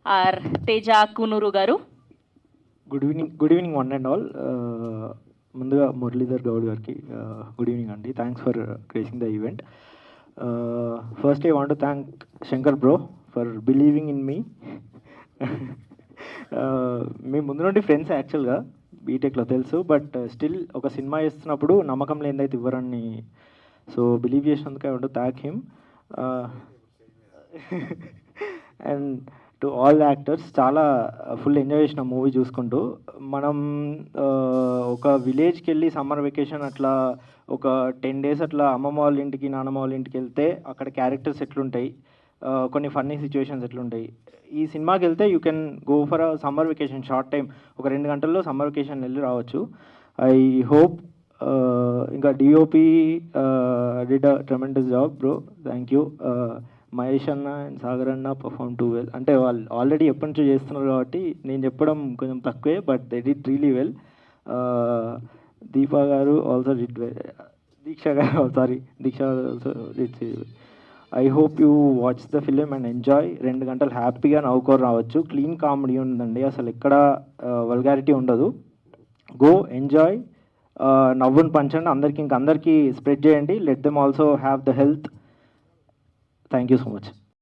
Are Teja కునూరు గారు. Good evening one and all. ముందుగా మురళీధర్ గౌడ్ గారికి గుడ్ ఈవినింగ్ అండి. Thanks for creating the event. First I want to thank Shankar bro for believing in me. మేము ముందు నుండి friends యాక్చువల్గా బీటెక్లో తెలుసు, బట్ స్టిల్ ఒక సినిమా చేస్తున్నప్పుడు నమ్మకం లేనిదైతే ఇవ్వరని, సో బిలీవ్ చేసినందుకు I want to thank him. And to all actors, చాలా ఫుల్ ఎంజాయ్ చేసిన మూవీ చూసుకుంటూ. మనం ఒక విలేజ్కి వెళ్ళి సమ్మర్ వెకేషన్ అట్లా ఒక 10 days అట్లా అమ్మమ్మ వాళ్ళ ఇంటికి నాన్నమ్మ వాళ్ళ ఇంటికి వెళ్తే అక్కడ క్యారెక్టర్స్ ఎట్లుంటాయి, కొన్ని ఫన్నీ సిచ్యువేషన్స్ ఎట్లుంటాయి. ఈ సినిమాకి వెళ్తే you can go for a summer vacation, short time, ఒక 2 గంటల్లో సమ్మర్ వెకేషన్ వెళ్ళి రావచ్చు. I hope. ఇంకా DOP did a tremendous job bro, thank you. Mahesh అన్న అండ్ సాగర్ అన్న పర్ఫార్మ్ టూ వెల్. అంటే వాళ్ళు ఆల్రెడీ ఎప్పటి నుంచో చేస్తున్నారు కాబట్టి నేను చెప్పడం కొంచెం తక్కువే, but they did really well. Deepa గారు also did well. Deeksha also did. I hope you watch the film and enjoy. 2 గంటలు హ్యాపీగా నవ్వుకొని రావచ్చు. క్లీన్ కామెడీ ఉందండి, అసలు ఎక్కడ వల్గారిటీ ఉండదు. గో ఎంజాయ్, నవ్వుని పంచండి, అందరికీ స్ప్రెడ్ చేయండి. Let them also have the health. Thank you so much.